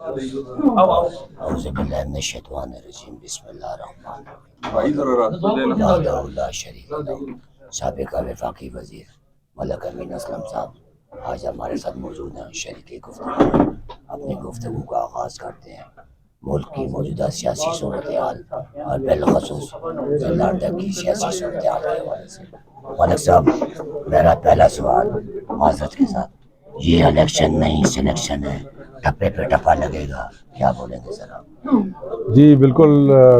اعوذ باللہ من الشیطان الرجیم، بسم اللہ الرحمن الرحیم، وحدہ لا شریک لہ، سابق وفاقی وزیر ملک امین اسلم صاحب آج ہمارے ساتھ موجود ہیں۔ شریک گفتگو میں اپنی گفتگو کا آغاز کرتے ہیں۔ ملک کی موجودہ سیاسی صورتحال اور بالخصوص لاڈا کی سیاسی صورتحال کے حوالے سے ملک صاحب، میرا پہلا سوال معذرت کے ساتھ، یہ الیکشن نہیں سلیکشن ہے، ٹپے پہ ٹپا لگے گا، کیا بولیں گے سر آپ؟ جی بالکل،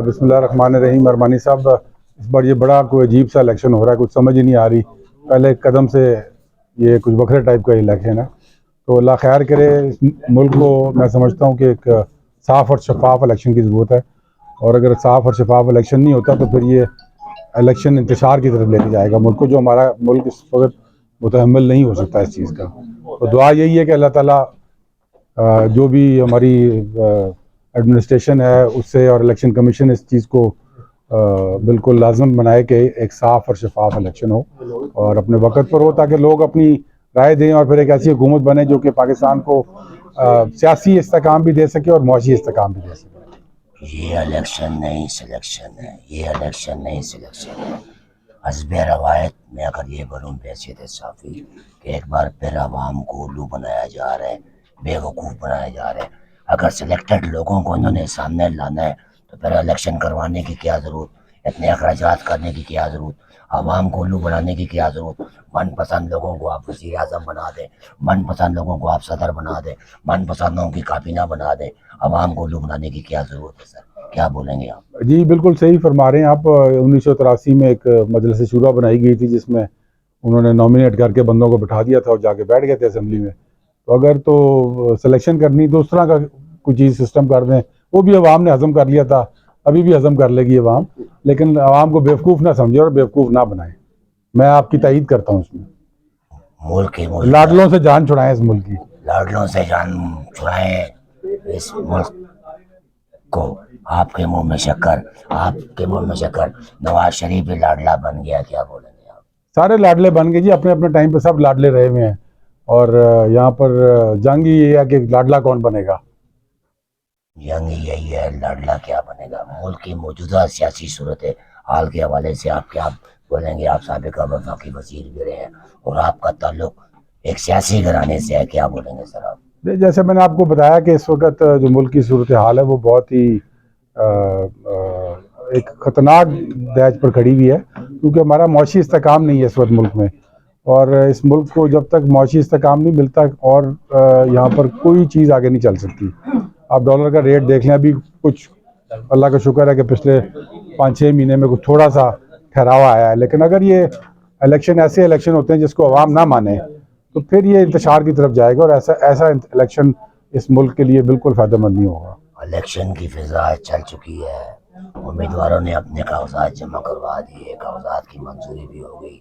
بسم اللہ الرحمن الرحیم۔ ارمانی صاحب، اس بار یہ بڑا کوئی عجیب سا الیکشن ہو رہا ہے، کچھ سمجھ ہی نہیں آ رہی۔ پہلے قدم سے یہ کچھ بکھرے ٹائپ کا الیکشن ہے، تو اللہ خیر کرے۔ اس ملک کو میں سمجھتا ہوں کہ ایک صاف اور شفاف الیکشن کی ضرورت ہے، اور اگر صاف اور شفاف الیکشن نہیں ہوتا تو پھر یہ الیکشن انتشار کی طرف لے کے جائے گا ملک کو، جو ہمارا ملک اس وقت متحمل نہیں ہو سکتا اس چیز کا۔ تو دعا یہی ہے کہ اللہ تعالیٰ جو بھی ہماری ایڈمنسٹریشن ہے اس سے اور الیکشن کمیشن اس چیز کو بالکل لازم بنائے کہ ایک صاف اور شفاف الیکشن ہو اور اپنے وقت پر ہو، تاکہ لوگ اپنی رائے دیں اور پھر ایک ایسی حکومت بنے جو کہ پاکستان کو سیاسی استحکام بھی دے سکے اور معاشی استحکام بھی دے سکے۔ یہ الیکشن نہیں سلیکشن ہے، یہ الیکشن نہیں سلیکشن ہے۔ حسب روایت میں اگر یہ بولوں بحیثیت صافی کہ ایک بار پھر عوام کو الو بنایا جا رہا ہے، بے وقوف بنایا جا رہا ہے۔ اگر سلیکٹڈ لوگوں کو انہوں نے سامنے لانا ہے تو پھر الیکشن کروانے کی کیا ضرورت، اتنے اخراجات کرنے کی کیا ضرورت، عوام کو الو بنانے کی کیا ضرورت؟ من پسند لوگوں کو آپ وزیر اعظم بنا دیں، من پسند لوگوں کو آپ صدر بنا دیں، من پسند لوگوں کی کابینہ بنا دیں، عوام کو الو بنانے کی کیا ضرورت ہے سر؟ کیا بولیں گے آپ؟ جی بالکل صحیح فرما رہے ہیں آپ۔ 1983 میں ایک مجلس شورا بنائی گئی تھی جس میں انہوں نے نامینیٹ کر کے بندوں کو بٹھا دیا تھا اور جا کے بیٹھ گئے تھے اسمبلی میں۔ تو اگر تو سلیکشن کرنی تو اس طرح کا کوئی چیز سسٹم کر دیں، وہ بھی عوام نے ہضم کر لیا تھا، ابھی بھی ہضم کر لے گی عوام، لیکن عوام کو بیوقوف نہ سمجھے اور بیوقوف نہ بنائیں۔ میں آپ کی تائید کرتا ہوں اس میں۔ ملک کی لاڈلوں سے جان چھڑائیں اس ملک کی، لاڈلوں سے جان چھڑائیں اس ملک کو۔ آپ کے منہ میں شکر، آپ کے منہ میں شکر، نواز شریف بھی لاڈلا بن گیا، کیا بولیں گے آپ؟ سارے لاڈلے بن گئے جی، اپنے اپنے ٹائم پہ سب لاڈلے رہے ہوئے ہیں، اور یہاں پر جنگ یہ ہے کہ لاڈلا کون بنے گا۔ جنگ یہی ہے، لاڈلا کیا بنے گا۔ ملک کی موجودہ سیاسی صورت حال کے حوالے سے آپ کیا بولیں گے؟ آپ سابقہ وفاقی وزیر بھی رہے ہیں اور آپ کا تعلق ایک سیاسی گھرانے سے ہے، کیا بولیں گے سر آپ؟ جیسے میں نے آپ کو بتایا کہ اس وقت جو ملک کی صورتحال ہے وہ بہت ہی ایک خطرناک دہج پر کھڑی ہوئی ہے، کیونکہ ہمارا معاشی استحکام نہیں ہے اس وقت ملک میں، اور اس ملک کو جب تک معاشی استحکام نہیں ملتا اور یہاں پر کوئی چیز آگے نہیں چل سکتی۔ آپ ڈالر کا ریٹ دیکھ لیں، ابھی کچھ اللہ کا شکر ہے کہ پچھلے 5-6 مہینے میں کچھ تھوڑا سا ٹھہراوا آیا ہے، لیکن اگر یہ الیکشن ایسے الیکشن ہوتے ہیں جس کو عوام نہ مانے تو پھر یہ انتشار کی طرف جائے گا، اور ایسا الیکشن اس ملک کے لیے بالکل فائدہ مند نہیں ہوگا۔ الیکشن کی فضا چل چکی ہے، امیدواروں نے اپنے کاغذات جمع کروا دیے، کاغذات کی منظوری بھی ہو گئی،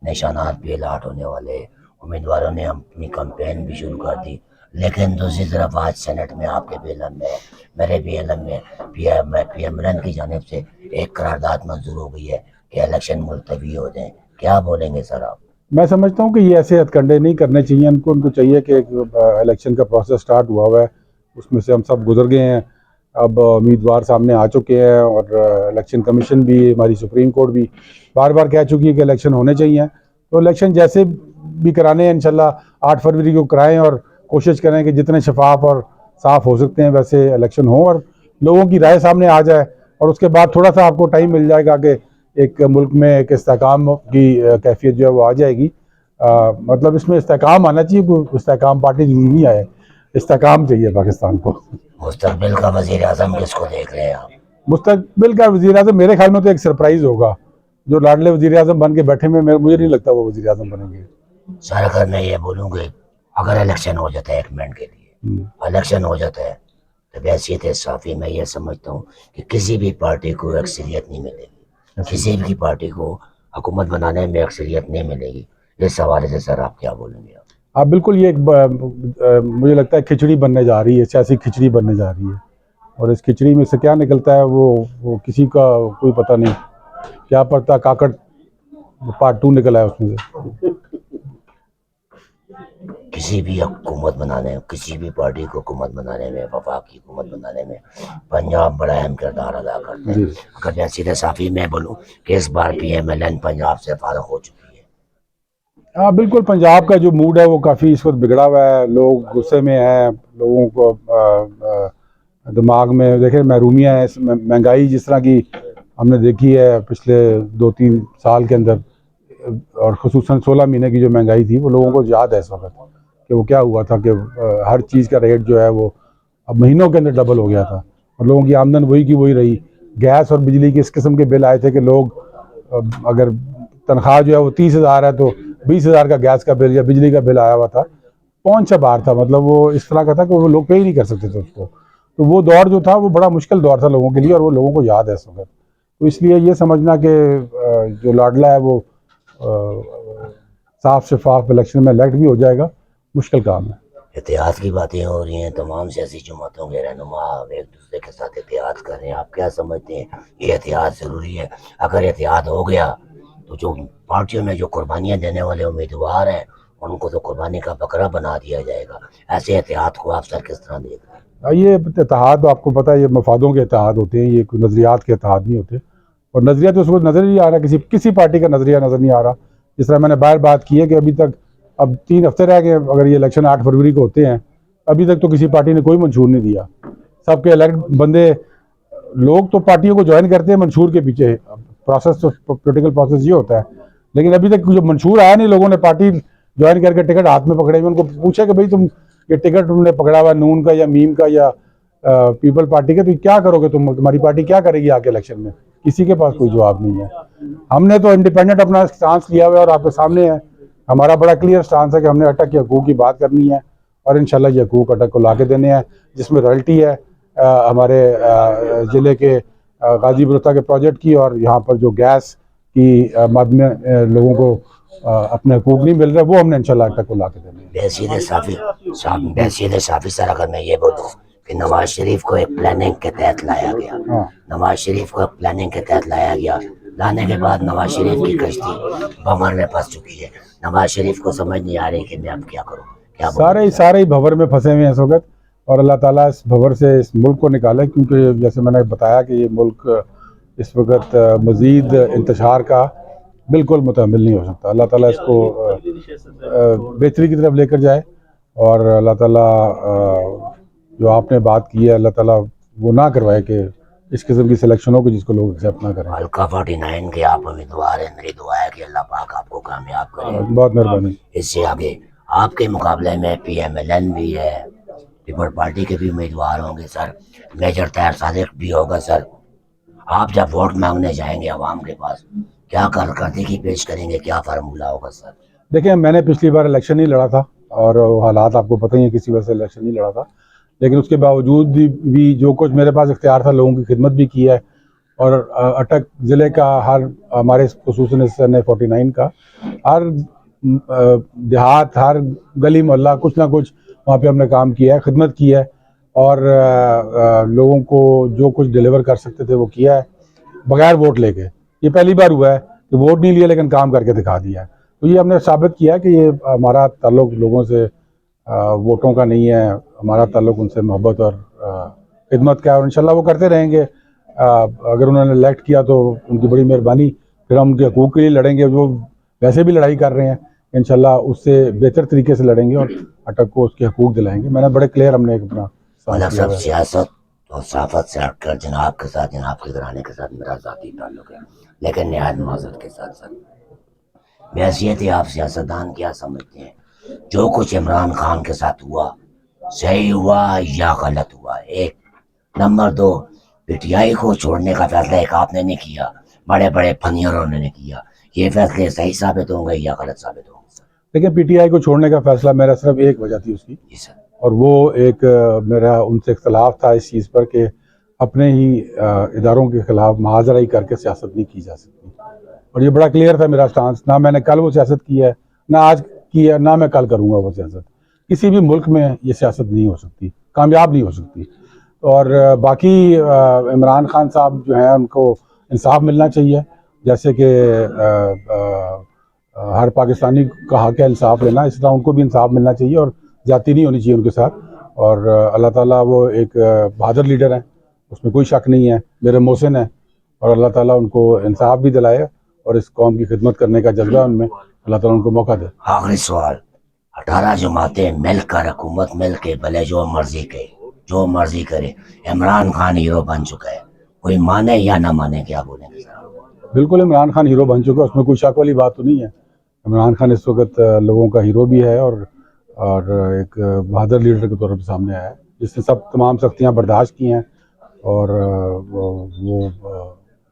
نشانات بھی الاٹ ہونے والے، امیدواروں نے اپنی کمپین بھی شروع کر دی، لیکن دوسری طرف آج سینٹ میں آپ کے بھی علم میں، میرے بھی علم میں، پی ایم ایل کی جانب سے ایک قرارداد منظور ہو گئی ہے کہ الیکشن ملتوی ہو جائیں، کیا بولیں گے سر آپ؟ میں سمجھتا ہوں کہ یہ ایسے ہتھ کنڈے نہیں کرنے چاہیے ان کو چاہیے کہ ایک الیکشن کا پروسیس سٹارٹ ہوا ہے، اس میں سے ہم سب گزر گئے ہیں، اب امیدوار سامنے آ چکے ہیں، اور الیکشن کمیشن بھی، ہماری سپریم کورٹ بھی بار بار کہہ چکی ہے کہ الیکشن ہونے چاہیے، تو الیکشن جیسے بھی کرانے ہیں انشاءاللہ 8 فروری کو کرائیں، اور کوشش کریں کہ جتنے شفاف اور صاف ہو سکتے ہیں ویسے الیکشن ہوں، اور لوگوں کی رائے سامنے آ جائے، اور اس کے بعد تھوڑا سا آپ کو ٹائم مل جائے گا کہ ایک ملک میں ایک استحکام کی کیفیت جو ہے وہ آ جائے گی۔ مطلب اس میں استحکام آنا چاہیے، کوئی استحکام پارٹی نہیں آئے، استحکام چاہیے پاکستان کو۔ مستقبل کا وزیر اعظم کس کو دیکھ رہے ہیں آپ؟ مستقبل کا وزیر اعظم میرے خیال میں تو ایک سرپرائز ہوگا، جو لاڈلے وزیر اعظم بن کے بیٹھے میں، مجھے نہیں لگتا وہ وزیر اعظم بنیں گے۔ سر اگر میں یہ بولوں گے اگر الیکشن ہو جاتا ہے، ایک منٹ کے لیے الیکشن ہو جاتا ہے تو بحیثیت صافی میں یہ سمجھتا ہوں کہ کسی بھی پارٹی کو اکثریت نہیں ملے گی، کسی بھی پارٹی کو حکومت بنانے میں اکثریت نہیں ملے گی۔ اس حوالے سے سر آپ کیا بولیں گے؟ آپ بالکل، یہ مجھے لگتا ہے کھچڑی بننے جا رہی ہے، سیاسی کھچڑی بننے جا رہی ہے، اور اس کھچڑی میں سے کیا نکلتا ہے وہ کسی کا کوئی پتہ نہیں، کیا پڑتا پارٹ 2 نکلا ہے اس میں سے۔ کسی بھی حکومت بنانے میں، کسی بھی پارٹی کو حکومت بنانے میں، وفاقی حکومت بنانے میں پنجاب بڑا اہم کردار ادا کرتا ہے. اگر میں سیدھے صافی میں بولوں کہ اس بار PMLN پنجاب سے فارغ ہو چکی ہے. ہاں بالکل، پنجاب کا جو موڈ ہے وہ کافی اس وقت بگڑا ہوا ہے، لوگ غصے میں ہیں، لوگوں کو دماغ میں دیکھیں محرومیاں ہیں، مہنگائی جس طرح کی ہم نے دیکھی ہے پچھلے 2-3 سال کے اندر، اور خصوصاً 16 مہینے کی جو مہنگائی تھی وہ لوگوں کو یاد ہے اس وقت کہ وہ کیا ہوا تھا، کہ ہر چیز کا ریٹ جو ہے وہ اب مہینوں کے اندر ڈبل ہو گیا تھا، اور لوگوں کی آمدن وہی کی وہی رہی. گیس اور بجلی کے اس قسم کے بل آئے تھے کہ لوگ اگر تنخواہ جو ہے وہ 30,000 ہے تو 20,000 کا گیس کا بل یا بجلی کا بل آیا ہوا تھا. پہنچ سے باہر تھا، مطلب وہ اس طرح کا تھا کہ وہ لوگ پے ہی نہیں کر سکتے تھے اس کو. تو وہ دور جو تھا وہ بڑا مشکل دور تھا لوگوں کے لیے، اور وہ لوگوں کو یاد ہے اس وقت. تو اس لیے یہ سمجھنا کہ جو لاڈلا ہے وہ صاف شفاف الیکشن میں الیکٹ بھی ہو جائے گا، مشکل کام ہے. اتحاد کی باتیں ہو رہی ہیں، تمام سیاسی جماعتوں کے رہنما ایک دوسرے کے ساتھ اتحاد کر رہے ہیں. آپ کیا سمجھتے ہیں یہ اتحاد ضروری ہے؟ اگر اتحاد ہو گیا تو جو پارٹیوں میں جو قربانیاں دینے والے امیدوار ہیں ان کو تو قربانی کا بکرا بنا دیا جائے گا. ایسے اتحاد کو آپ سر کس طرح دیکھ رہے ہیں؟ یہ اتحاد آپ کو پتہ ہے یہ مفادوں کے اتحاد ہوتے ہیں، یہ کوئی نظریات کے اتحاد نہیں ہوتے. اور نظریہ تو اس کو نظر نہیں آ رہا، کسی پارٹی کا نظریہ نظر نہیں آ رہا. جس طرح میں نے باہر بات کی ہے کہ ابھی تک اب 3 ہفتے رہ گئے، اگر یہ الیکشن 8 فروری کو ہوتے ہیں، ابھی تک تو کسی پارٹی نے کوئی منشور نہیں دیا. سب کے الیکٹ بندے، لوگ تو پارٹیوں کو جوائن کرتے ہیں منشور کے پیچھے، پروسیس تو پولیٹیکل پروسیس یہ ہوتا ہے. لیکن ابھی تک جو منشور آیا نہیں، لوگوں نے پارٹی جوائن کر کے ٹکٹ ہاتھ میں پکڑے ہوئے، ان کو پوچھا کہ بھائی تم یہ ٹکٹ تم نے پکڑا ہوا نون کا یا میم کا یا پیپل پارٹی کا، تو کیا کرو گے تمہاری پارٹی کیا کرے گی آگے الیکشن میں؟ کسی کے پاس کوئی جواب نہیں ہے. ہم نے تو انڈیپینڈنٹ اپنا اسٹانس لیا ہوا ہے، اور آپ کے سامنے ہے ہمارا بڑا کلیئر اسٹانس ہے کہ ہم نے اٹک کے حقوق کی بات کرنی ہے، اور انشاءاللہ یہ حقوق اٹک کو لا کے دینے ہیں، جس میں رائلٹی ہے ہمارے ضلع کے غازی بروستہ کے پروجیکٹ کی، اور یہاں پر جو گیس کی مد میں لوگوں کو اپنے حقوق نہیں مل رہے، وہ ہم نے انشاءاللہ اٹک کو لا کے دینے ہیں. بحثیت صافی سر اگر میں یہ بولوں کہ نواز شریف کو ایک پلاننگ کے تحت لایا گیا، نواز شریف کو ایک پلاننگ کے تحت لایا گیا، لانے کے بعد نواز شریف کی کشتی بھنور میں پھنس چکی ہے. نواز شریف کو سمجھ نہیں آ رہی کہ میں اب کیا کروں، کیا بولوں؟ سارے ہی بھنور میں پھنسے ہوئے ہیں اس وقت، اور اللہ تعالیٰ اس بھنور سے اس ملک کو نکالے، کیونکہ جیسے میں نے بتایا کہ یہ ملک اس وقت مزید انتشار کا بالکل متحمل نہیں ہو سکتا. اللہ تعالیٰ اس کو بہتری کی طرف لے کر جائے، اور اللہ تعالیٰ جو آپ نے بات کی ہے اللہ تعالیٰ وہ نہ کروائے کہ اس قسم کی سلیکشن ہو کہ جس کو لوگ ایکسیپٹ نہ کریں. حلقہ 49 کے آپ امیدوار ہیں، میری دعا ہے کہ اللہ پاک آپ کو کامیاب کرے. بہت مہربانی. اس سے آگے آپ کے مقابلے میں PMLN بھی ہے، پیپل پارٹی کے بھی امیدوار ہوں گے سر، میجر طاہر صادق بھی ہوگا سر. آپ جب ووٹ مانگنے جائیں گے عوام کے پاس کیا کارکردگی پیش کریں گے، کیا فارمولہ ہوگا سر؟ دیکھیں میں نے پچھلی بار الیکشن نہیں لڑا تھا، اور حالات آپ کو پتہ ہی ہیں کسی وجہ سے الیکشن نہیں لڑا تھا، لیکن اس کے باوجود بھی جو کچھ میرے پاس اختیار تھا لوگوں کی خدمت بھی کی ہے. اور اٹک ضلع کا ہر ہمارے خصوصاً اس سن 49 کا ہر دیہات، ہر گلی محلہ کچھ نہ کچھ وہاں پہ ہم نے کام کیا ہے، خدمت کی ہے، اور لوگوں کو جو کچھ ڈیلیور کر سکتے تھے وہ کیا ہے بغیر ووٹ لے کے. یہ پہلی بار ہوا ہے کہ ووٹ نہیں لیا لیکن کام کر کے دکھا دیا ہے. تو یہ ہم نے ثابت کیا کہ یہ ہمارا تعلق لوگوں سے ووٹوں کا نہیں ہے، ہمارا تعلق ان سے محبت اور خدمت کا ہے، اور انشاءاللہ وہ کرتے رہیں گے. اگر انہوں نے الیکٹ کیا تو ان کی بڑی مہربانی، پھر ہم ان کے حقوق کے لیے لڑیں گے. جو ویسے بھی لڑائی کر رہے ہیں انشاءاللہ اس سے بہتر طریقے سے لڑیں گے اور اٹک کو اس کے حقوق دلائیں گے. میں نے بڑے کلیئر ہم نے ایک اپنا سب سیاست اور صحافت سے ہٹ کر جناب کے ساتھ، جناب کے گھرانے کے ساتھ میرا ذاتی تعلق ہے، لیکن نہایت معذرت کے ساتھ سر بحیثیت آپ سیاستدان کیا سمجھتے ہیں جو کچھ عمران خان کے ساتھ ہوا صحیح ہوا یا غلط ہوا؟ ایک نمبر 2، PTI کو چھوڑنے کا فیصلہ ایک آپ نے نہیں کیا، بڑے بڑے پھنیروں نے کیا، یہ فیصلے صحیح ثابت ہوں گے یا غلط ثابت ہوں گے؟ لیکن PTI کو چھوڑنے کا فیصلہ میرا صرف ایک وجہ تھی اس کی، جی سر، اور وہ ایک میرا ان سے اختلاف تھا اس چیز پر کہ اپنے ہی اداروں کے خلاف محاذرہ کر کے سیاست نہیں کی جا سکتی. اور یہ بڑا کلیئر تھا میرا سٹانس، نہ میں نے کل وہ سیاست کی ہے، نہ آج کی ہے، نہ میں کل کروں گا وہ سیاست. کسی بھی ملک میں یہ سیاست نہیں ہو سکتی، کامیاب نہیں ہو سکتی. اور باقی عمران خان صاحب جو ہیں ان کو انصاف ملنا چاہیے، جیسے کہ ہر پاکستانی کا حق ہے انصاف لینا، اس طرح ان کو بھی انصاف ملنا چاہیے اور زیادتی نہیں ہونی چاہیے ان کے ساتھ. اور اللہ تعالیٰ وہ ایک بہادر لیڈر ہیں، اس میں کوئی شک نہیں ہے، میرے محسن ہیں، اور اللہ تعالیٰ ان کو انصاف بھی دلائے اور اس قوم کی خدمت کرنے کا جذبہ ان میں اللہ تعالیٰ ان کو موقع دے. آخری سوال، 18 جماعتیں مل کر حکومت مل کے بھلے جو مرضی کرے، عمران خان ہیرو بن چکا ہے، کوئی مانے یا نہ مانے، کیا بولیں گے صاحب؟ بالکل عمران خان ہیرو بن چکا ہے، اس میں کوئی شک والی بات تو نہیں ہے. عمران خان اس وقت لوگوں کا ہیرو بھی ہے اور ایک بہادر لیڈر کے طور پر سامنے آیا ہے، جس نے تمام سختیاں برداشت کی ہیں اور وہ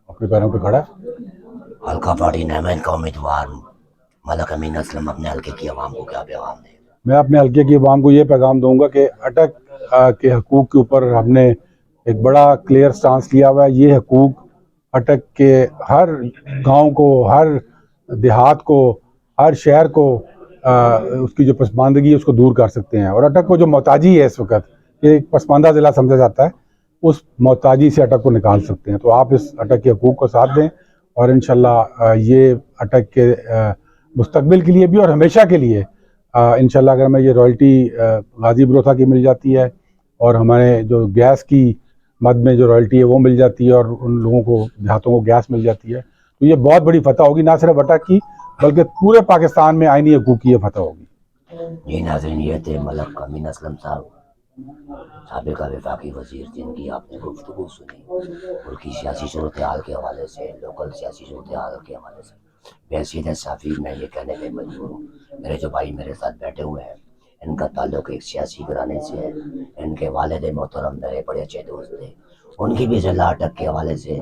اپنے پیروں پہ کھڑا ہے. حلقہ 49 کا امیدوار ملک امین اسلم اپنے حلقے کی عوام کو کیا پیغام دیں؟ میں اپنے حلقے کی عوام کو یہ پیغام دوں گا کہ اٹک کے حقوق کے اوپر ہم نے ایک بڑا کلیئر سٹانس لیا ہوا ہے. یہ حقوق اٹک کے ہر گاؤں کو، ہر دیہات کو، ہر شہر کو اس کی جو پسماندگی ہے اس کو دور کر سکتے ہیں. اور اٹک کو جو محتاجی ہے اس وقت، یہ ایک پسماندہ ضلع سمجھا جاتا ہے، اس محتاجی سے اٹک کو نکال سکتے ہیں. تو آپ اس اٹک کے حقوق کو ساتھ دیں اور انشاءاللہ یہ اٹک کے مستقبل کے لیے بھی اور ہمیشہ کے لیے انشاءاللہ اگر ہمیں یہ رائلٹی غازی بروتھا کی مل جاتی ہے اور ہمارے جو گیس کی مد میں جو رائلٹی ہے وہ مل جاتی ہے اور ان لوگوں کو، دیہاتوں کو گیس مل جاتی ہے، تو یہ بہت بڑی فتح ہوگی، نہ صرف اٹک کی بلکہ پورے پاکستان میں آئینی حقوق کی یہ فتح ہوگی. جی ناظرین، یہ تھے ملک امین اسلم صاحب، سابق وفاقی وزیر، جن کی آپ نے گفتگو سنی ملک کی سیاسی صورتحال کے حوالے سے، لوکل سیاسی صورتحال کے حوالے سے. بحیثیت صحافی میں یہ کہنے پہ مجبور ہوں، میرے جو بھائی میرے ساتھ بیٹھے ہوئے ہیں ان کا تعلق ایک سیاسی گھرانے سے ہے. ان کے والد محترم میرے بڑے اچھے دوست تھے، ان کی بھی ضلع اٹک کے حوالے سے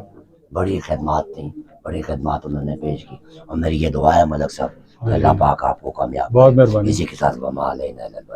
بڑی خدمات تھیں، بڑی خدمات انہوں نے پیش کی. اور میری یہ دعا ہے ملک صاحب کہ اللہ پاک آپ کو کامیاب بہت مہربانی. اسی کے ساتھ